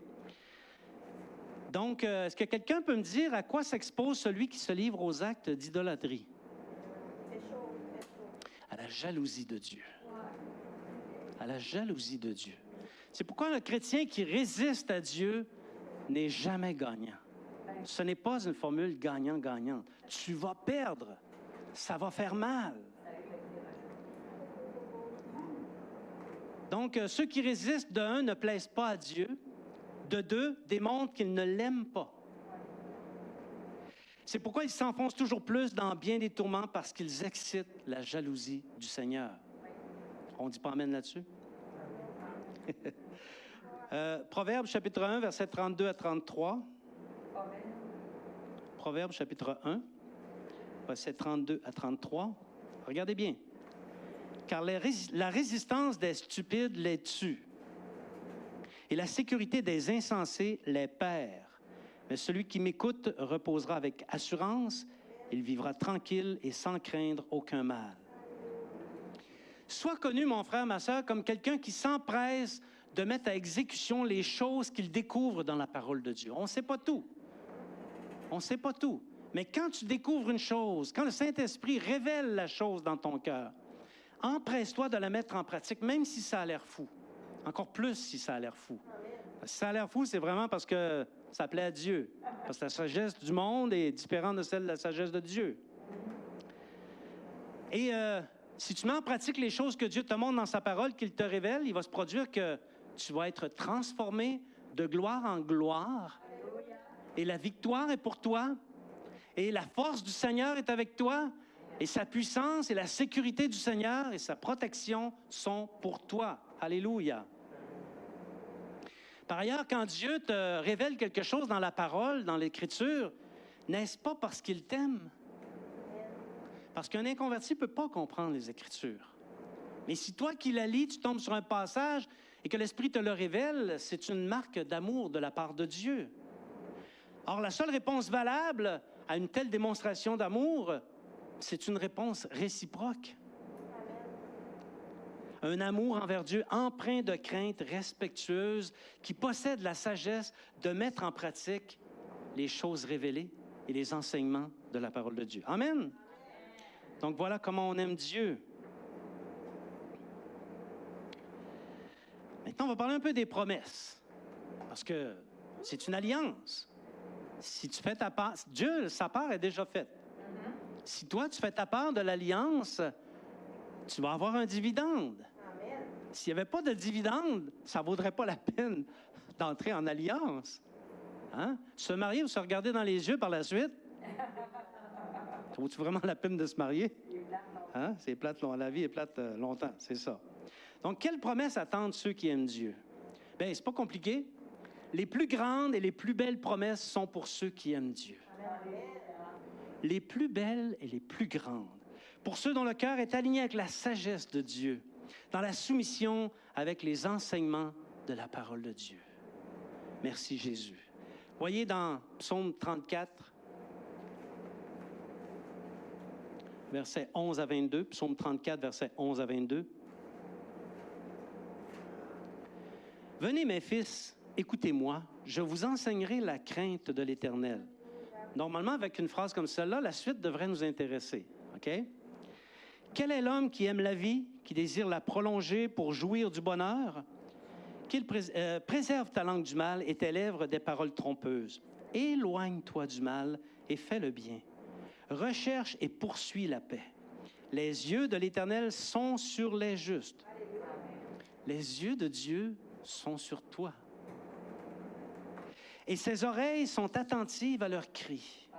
[SPEAKER 1] Donc, est-ce que quelqu'un peut me dire à quoi s'expose celui qui se livre aux actes d'idolâtrie? À la jalousie de Dieu. À la jalousie de Dieu. C'est pourquoi un chrétien qui résiste à Dieu n'est jamais gagnant. Ce n'est pas une formule gagnant-gagnant. Tu vas perdre. Ça va faire mal. Donc, ceux qui résistent, de un, ne plaisent pas à Dieu. De deux, démontrent qu'ils ne l'aiment pas. C'est pourquoi ils s'enfoncent toujours plus dans bien des tourments parce qu'ils excitent la jalousie du Seigneur. On ne dit pas amen là-dessus? Proverbe chapitre 1, versets 32 à 33. Proverbe chapitre 1, versets 32 à 33. Regardez bien. Car la résistance des stupides les tue, et la sécurité des insensés les perd. Mais celui qui m'écoute reposera avec assurance, il vivra tranquille et sans craindre aucun mal. Sois connu, mon frère, ma sœur, comme quelqu'un qui s'empresse de mettre à exécution les choses qu'il découvre dans la parole de Dieu. On ne sait pas tout. On ne sait pas tout. Mais quand tu découvres une chose, quand le Saint-Esprit révèle la chose dans ton cœur, empresse-toi de la mettre en pratique, même si ça a l'air fou. Encore plus si ça a l'air fou. Si ça a l'air fou, c'est vraiment parce que ça plaît à Dieu. Parce que la sagesse du monde est différente de celle de la sagesse de Dieu. Et si tu mets en pratique les choses que Dieu te montre dans sa parole, qu'il te révèle, il va se produire que tu vas être transformé de gloire en gloire. Et la victoire est pour toi. Et la force du Seigneur est avec toi. Et sa puissance et la sécurité du Seigneur et sa protection sont pour toi. Alléluia. Par ailleurs, quand Dieu te révèle quelque chose dans la parole, dans l'Écriture, n'est-ce pas parce qu'il t'aime? Parce qu'un inconverti ne peut pas comprendre les Écritures. Mais si toi qui la lis, tu tombes sur un passage et que l'Esprit te le révèle, c'est une marque d'amour de la part de Dieu. Or, la seule réponse valable à une telle démonstration d'amour, c'est une réponse réciproque. Un amour envers Dieu empreint de crainte respectueuse qui possède la sagesse de mettre en pratique les choses révélées et les enseignements de la parole de Dieu. Amen. Donc voilà comment on aime Dieu. Maintenant, on va parler un peu des promesses, parce que c'est une alliance. Si tu fais ta part, Dieu, sa part est déjà faite. Si toi, tu fais ta part de l'alliance, tu vas avoir un dividende. S'il n'y avait pas de dividende, ça ne vaudrait pas la peine d'entrer en alliance. Hein? Se marier ou se regarder dans les yeux par la suite? Ça vaut-tu vraiment la peine de se marier? Hein? C'est plate, la vie est plate longtemps, c'est ça. Donc, quelles promesses attendent ceux qui aiment Dieu? Bien, c'est pas compliqué. Les plus grandes et les plus belles promesses sont pour ceux qui aiment Dieu. Les plus belles et les plus grandes. Pour ceux dont le cœur est aligné avec la sagesse de Dieu, dans la soumission avec les enseignements de la parole de Dieu. Merci Jésus. Voyez dans Psaume 34, versets 11 à 22, Psaume 34, versets 11 à 22. « Venez, mes fils, écoutez-moi, je vous enseignerai la crainte de l'Éternel. » Normalement, avec une phrase comme celle-là, la suite devrait nous intéresser. OK? « Quel est l'homme qui aime la vie, qui désire la prolonger pour jouir du bonheur? Qu'il préserve ta langue du mal et tes lèvres des paroles trompeuses. Éloigne-toi du mal et fais le bien. Recherche et poursuis la paix. Les yeux de l'Éternel sont sur les justes. » Les yeux de Dieu sont sur toi. Et ses oreilles sont attentives à leurs cris.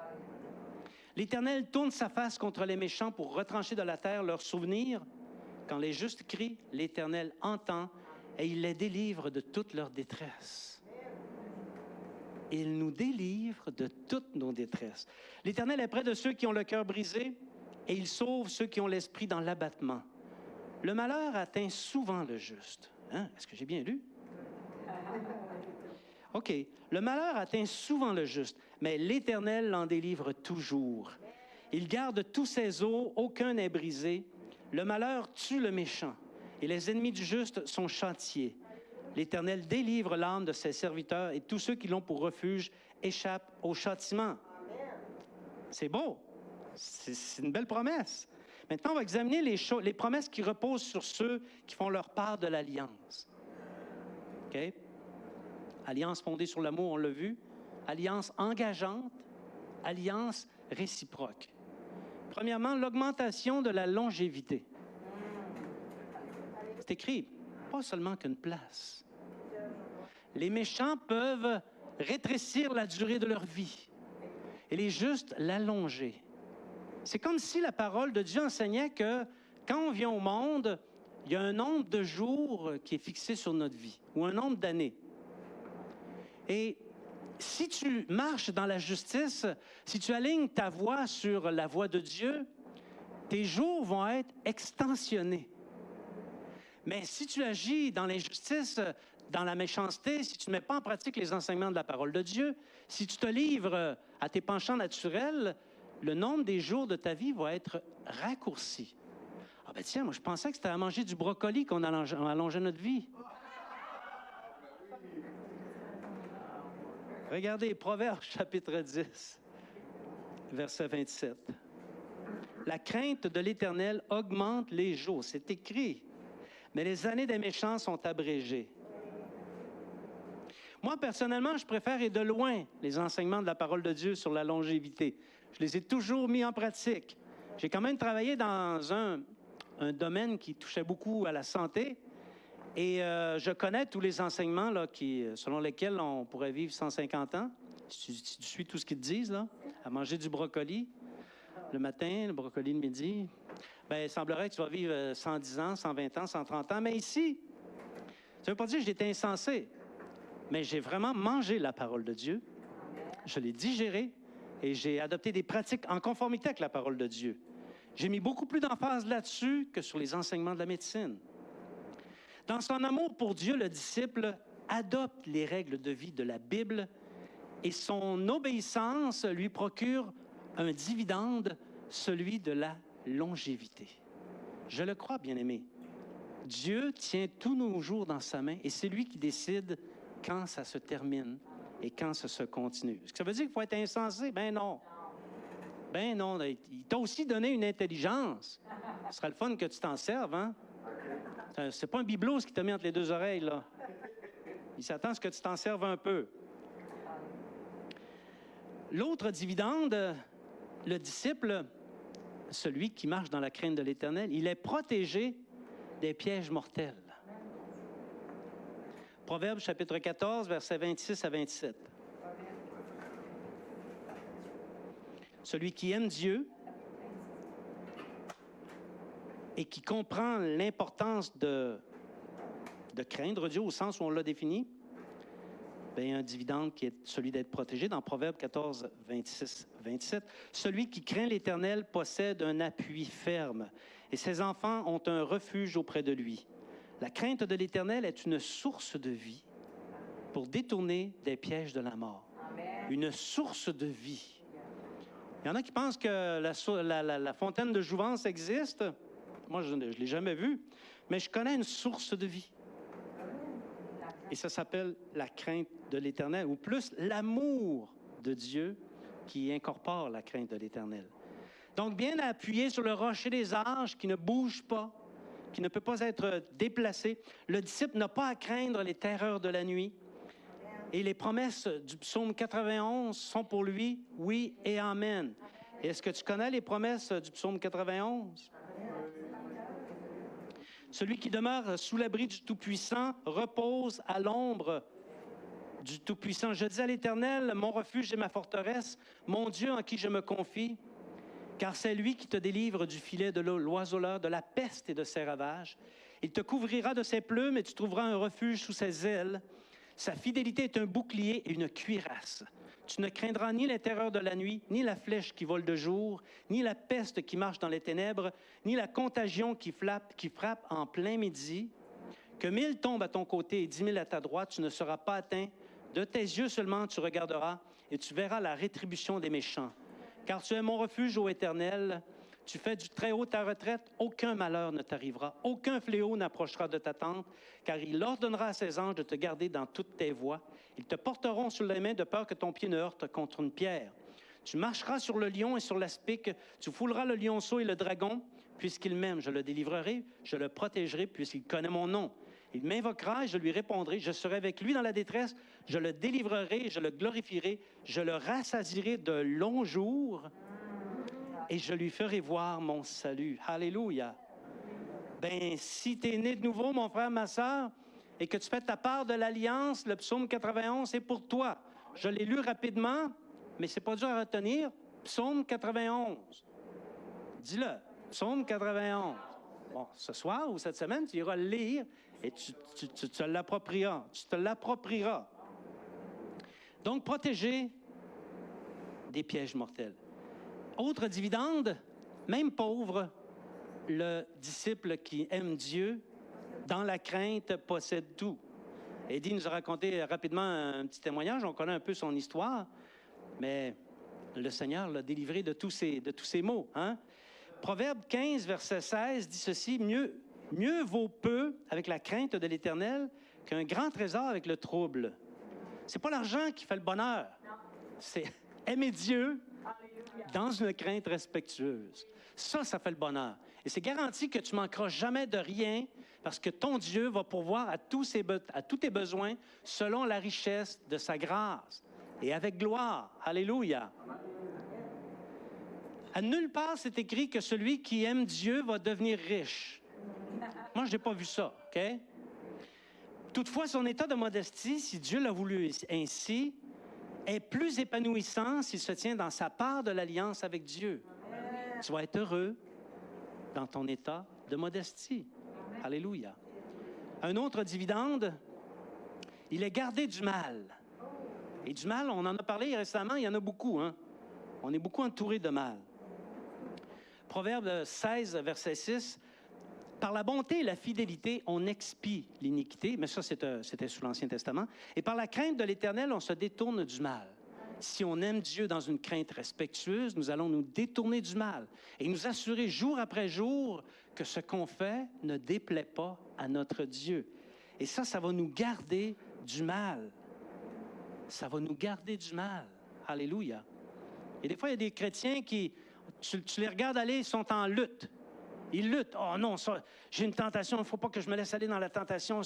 [SPEAKER 1] L'Éternel tourne sa face contre les méchants pour retrancher de la terre leurs souvenirs. Quand les justes crient, l'Éternel entend et il les délivre de toute leur détresse. Il nous délivre de toutes nos détresses. L'Éternel est près de ceux qui ont le cœur brisé et il sauve ceux qui ont l'esprit dans l'abattement. Le malheur atteint souvent le juste. Hein? Est-ce que j'ai bien lu? OK. Le malheur atteint souvent le juste, mais l'Éternel l'en délivre toujours. Il garde tous ses os, aucun n'est brisé. Le malheur tue le méchant, et les ennemis du juste sont châtiés. L'Éternel délivre l'âme de ses serviteurs, et tous ceux qui l'ont pour refuge échappent au châtiment. C'est beau. C'est une belle promesse. Maintenant, on va examiner les promesses qui reposent sur ceux qui font leur part de l'alliance. OK? Alliance fondée sur l'amour, on l'a vu. Alliance engageante. Alliance réciproque. Premièrement, l'augmentation de la longévité. C'est écrit. pas seulement qu'une place. Les méchants peuvent rétrécir la durée de leur vie et les justes l'allonger. C'est comme si la parole de Dieu enseignait que quand on vient au monde, il y a un nombre de jours qui est fixé sur notre vie, ou un nombre d'années. Et si tu marches dans la justice, si tu alignes ta voie sur la voie de Dieu, tes jours vont être extensionnés. Mais si tu agis dans l'injustice, dans la méchanceté, si tu ne mets pas en pratique les enseignements de la parole de Dieu, si tu te livres à tes penchants naturels, le nombre des jours de ta vie va être raccourci. Ah ben tiens, moi je pensais que c'était à manger du brocoli qu'on allongeait notre vie. Regardez, Proverbes chapitre 10, verset 27. La crainte de l'Éternel augmente les jours, c'est écrit, mais les années des méchants sont abrégées. Moi, personnellement, je préfère et de loin les enseignements de la parole de Dieu sur la longévité. Je les ai toujours mis en pratique. J'ai quand même travaillé dans un domaine qui touchait beaucoup à la santé et je connais tous les enseignements là, selon lesquels on pourrait vivre 150 ans. Si tu suis tout ce qu'ils te disent, là, à manger du brocoli le matin, le brocoli le midi, bien, il semblerait que tu vas vivre 110 ans, 120 ans, 130 ans. Mais ici, ça ne veut pas dire que j'étais insensé. Mais j'ai vraiment mangé la parole de Dieu, je l'ai digérée et j'ai adopté des pratiques en conformité avec la parole de Dieu. J'ai mis beaucoup plus d'emphase là-dessus que sur les enseignements de la médecine. Dans son amour pour Dieu, le disciple adopte les règles de vie de la Bible et son obéissance lui procure un dividende, celui de la longévité. Je le crois, bien-aimé. Dieu tient tous nos jours dans sa main et c'est lui qui décide quand ça se termine et quand ça se continue. Est-ce que ça veut dire qu'il faut être insensé? Ben non. Ben non. Il t'a aussi donné une intelligence. Ce serait le fun que tu t'en serves, hein? C'est pas un bibelot qui t'a mis entre les deux oreilles, là. Il s'attend à ce que tu t'en serves un peu. L'autre dividende, le disciple, celui qui marche dans la crainte de l'Éternel, il est protégé des pièges mortels. Proverbes chapitre 14, versets 26 à 27. Celui qui aime Dieu et qui comprend l'importance de craindre Dieu au sens où on l'a défini, bien, il y a un dividende qui est celui d'être protégé dans Proverbes 14, 26, 27. Celui qui craint l'Éternel possède un appui ferme et ses enfants ont un refuge auprès de lui. La crainte de l'Éternel est une source de vie pour détourner des pièges de la mort. Amen. Une source de vie. Il y en a qui pensent que la fontaine de jouvence existe. Moi, je ne l'ai jamais vue, mais je connais une source de vie. Et ça s'appelle la crainte de l'Éternel, ou plus l'amour de Dieu qui incorpore la crainte de l'Éternel. Donc, bien appuyé sur le rocher des âges qui ne bouge pas, qui ne peut pas être déplacé, le disciple n'a pas à craindre les terreurs de la nuit. Et les promesses du psaume 91 sont pour lui, oui et amen. Et est-ce que tu connais les promesses du psaume 91? Celui qui demeure sous l'abri du Tout-Puissant repose à l'ombre du Tout-Puissant. Je dis à l'Éternel, mon refuge et ma forteresse, mon Dieu en qui je me confie, car c'est lui qui te délivre du filet de l'oiseleur, de la peste et de ses ravages. Il te couvrira de ses plumes et tu trouveras un refuge sous ses ailes. Sa fidélité est un bouclier et une cuirasse. Tu ne craindras ni les terreurs de la nuit, ni la flèche qui vole de jour, ni la peste qui marche dans les ténèbres, ni la contagion qui frappe en plein midi. Que 1000 tombent à ton côté et 10 000 à ta droite, tu ne seras pas atteint. De tes yeux seulement tu regarderas et tu verras la rétribution des méchants. Car tu es mon refuge, ô Éternel. Tu fais du Très-Haut ta retraite, aucun malheur ne t'arrivera, aucun fléau n'approchera de ta tente, car il ordonnera à ses anges de te garder dans toutes tes voies. Ils te porteront sur les mains de peur que ton pied ne heurte contre une pierre. Tu marcheras sur le lion et sur l'aspic, tu fouleras le lionceau et le dragon, puisqu'il m'aime, je le délivrerai, je le protégerai, puisqu'il connaît mon nom. Il m'invoquera et je lui répondrai, je serai avec lui dans la détresse, je le délivrerai, je le glorifierai, je le rassasierai de longs jours et je lui ferai voir mon salut. Alléluia! Ben, si tu es né de nouveau, mon frère, ma sœur, et que tu fais ta part de l'Alliance, le psaume 91, c'est pour toi. Je l'ai lu rapidement, mais c'est pas dur à retenir. Psaume 91. Dis-le. Psaume 91. Bon, ce soir ou cette semaine, tu iras le lire et tu te l'approprieras. Tu te l'approprieras. Donc, protéger des pièges mortels. Autre dividende, même pauvre, le disciple qui aime Dieu, dans la crainte, possède tout. Eddie nous a raconté rapidement un petit témoignage. On connaît un peu son histoire, mais le Seigneur l'a délivré de tous ces maux. Hein? Proverbe 15, verset 16 dit ceci, mieux vaut peu avec la crainte de l'Éternel qu'un grand trésor avec le trouble. C'est pas l'argent qui fait le bonheur. C'est aimer Dieu dans une crainte respectueuse. Ça fait le bonheur. Et c'est garanti que tu manqueras jamais de rien parce que ton Dieu va pourvoir à tous tes besoins selon la richesse de sa grâce et avec gloire. Alléluia. À nulle part, c'est écrit que celui qui aime Dieu va devenir riche. Moi, je n'ai pas vu ça, OK? Toutefois, son état de modestie, si Dieu l'a voulu ainsi, est plus épanouissant s'il se tient dans sa part de l'alliance avec Dieu. Tu vas être heureux dans ton état de modestie. Alléluia. Un autre dividende, il est gardé du mal. Et du mal, on en a parlé récemment, il y en a beaucoup. Hein? On est beaucoup entouré de mal. Proverbe 16, verset 6, « Par la bonté et la fidélité, on expie l'iniquité. » Mais ça, c'était sous l'Ancien Testament. « Et par la crainte de l'Éternel, on se détourne du mal. » Si on aime Dieu dans une crainte respectueuse, nous allons nous détourner du mal et nous assurer jour après jour que ce qu'on fait ne déplaît pas à notre Dieu. Et ça va nous garder du mal. Ça va nous garder du mal. Alléluia. Et des fois, il y a des chrétiens qui, tu les regardes aller, ils sont en lutte. Ils luttent. Oh non, j'ai une tentation, il ne faut pas que je me laisse aller dans la tentation.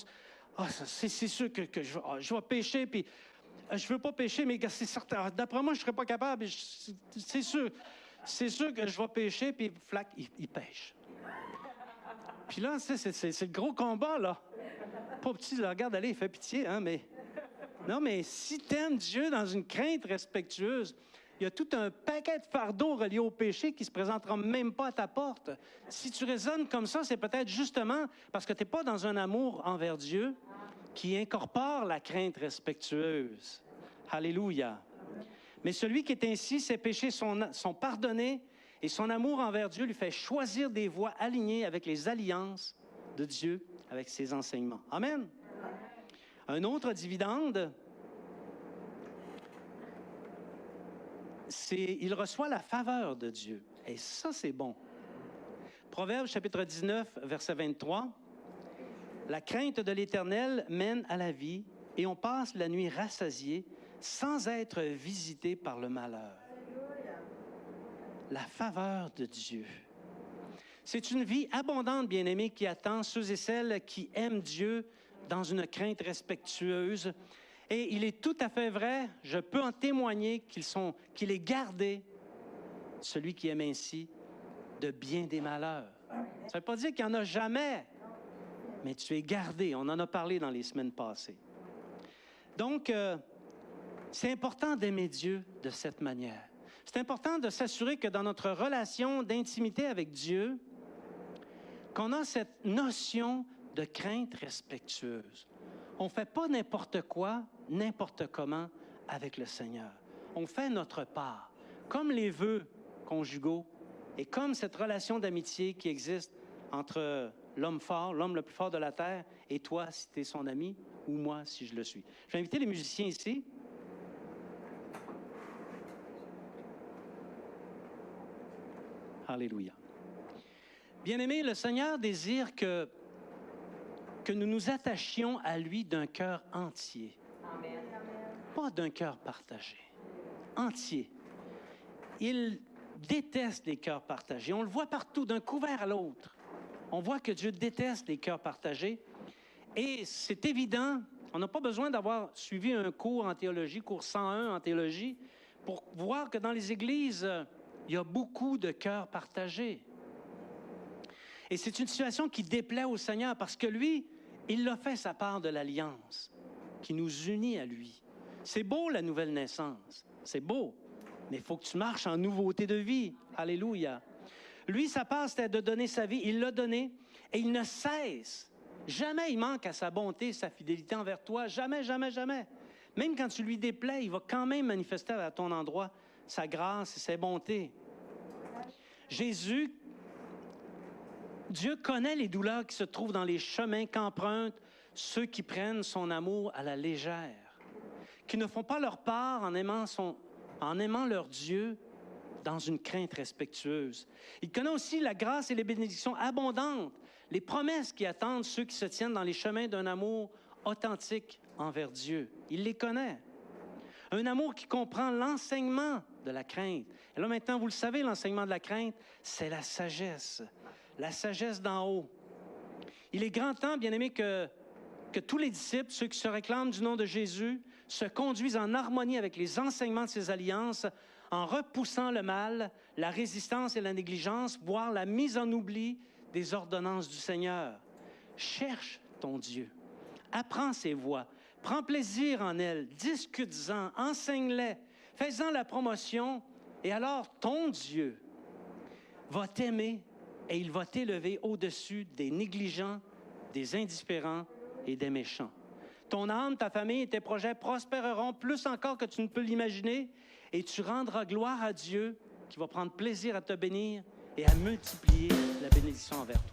[SPEAKER 1] Oh, c'est sûr que je vais pécher, puis je ne veux pas pécher, mais c'est certain. D'après moi, je ne serais pas capable. C'est sûr que je vais pécher, puis flac, il pêche. Puis là, c'est le gros combat, là. Pas petit, là, regarde aller, il fait pitié, hein, mais... Non, mais si tu aimes Dieu dans une crainte respectueuse, il y a tout un paquet de fardeaux reliés au péché qui ne se présenteront même pas à ta porte. Si tu raisonnes comme ça, c'est peut-être justement parce que tu n'es pas dans un amour envers Dieu qui incorpore la crainte respectueuse. Alléluia. Mais celui qui est ainsi, ses péchés sont pardonnés et son amour envers Dieu lui fait choisir des voies alignées avec les alliances de Dieu, avec ses enseignements. Amen. Un autre dividende, il reçoit la faveur de Dieu. Et ça, c'est bon. Proverbe, chapitre 19, verset 23. « La crainte de l'Éternel mène à la vie, et on passe la nuit rassasié, sans être visité par le malheur. » La faveur de Dieu. C'est une vie abondante, bien-aimés, qui attend ceux et celles qui aiment Dieu dans une crainte respectueuse. Et il est tout à fait vrai, je peux en témoigner qu'il est gardé, celui qui aime ainsi, de bien des malheurs. Ça ne veut pas dire qu'il n'y en a jamais, mais tu es gardé. On en a parlé dans les semaines passées. Donc, c'est important d'aimer Dieu de cette manière. C'est important de s'assurer que dans notre relation d'intimité avec Dieu, qu'on a cette notion de crainte respectueuse. On ne fait pas n'importe quoi, n'importe comment avec le Seigneur. On fait notre part, comme les vœux conjugaux et comme cette relation d'amitié qui existe entre l'homme fort, l'homme le plus fort de la terre, et toi, si tu es son ami, ou moi, si je le suis. Je vais inviter les musiciens ici. Alléluia. Bien-aimés, le Seigneur désire que nous nous attachions à lui d'un cœur entier. Amen. Pas d'un cœur partagé. Entier. Il déteste les cœurs partagés. On le voit partout, d'un couvert à l'autre. On voit que Dieu déteste les cœurs partagés. Et c'est évident, on n'a pas besoin d'avoir suivi un cours en théologie, cours 101 en théologie, pour voir que dans les églises, il y a beaucoup de cœurs partagés. Et c'est une situation qui déplaît au Seigneur parce que lui, il a fait sa part de l'alliance qui nous unit à lui. C'est beau, la nouvelle naissance. C'est beau. Mais il faut que tu marches en nouveauté de vie. Alléluia. Lui, sa part, c'était de donner sa vie. Il l'a donné et il ne cesse. Jamais il manque à sa bonté, sa fidélité envers toi. Jamais, jamais, jamais. Même quand tu lui déplais, il va quand même manifester à ton endroit sa grâce et sa bonté. Jésus, Dieu connaît les douleurs qui se trouvent dans les chemins qu'empruntent ceux qui prennent son amour à la légère, qui ne font pas leur part en aimant leur Dieu dans une crainte respectueuse. Il connaît aussi la grâce et les bénédictions abondantes, les promesses qui attendent ceux qui se tiennent dans les chemins d'un amour authentique envers Dieu. Il les connaît. Un amour qui comprend l'enseignement de la crainte. Et là, maintenant, vous le savez, l'enseignement de la crainte, c'est la sagesse d'en haut. Il est grand temps, bien-aimés, que tous les disciples, ceux qui se réclament du nom de Jésus, se conduisent en harmonie avec les enseignements de ces alliances, en repoussant le mal, la résistance et la négligence, voire la mise en oubli des ordonnances du Seigneur. Cherche ton Dieu. Apprends ses voies. Prends plaisir en elles. Discute-en. Enseigne-les. Fais-en la promotion. Et alors, ton Dieu va t'aimer et il va t'élever au-dessus des négligents, des indifférents et des méchants. Ton âme, ta famille et tes projets prospéreront plus encore que tu ne peux l'imaginer et tu rendras gloire à Dieu qui va prendre plaisir à te bénir et à multiplier la bénédiction envers toi.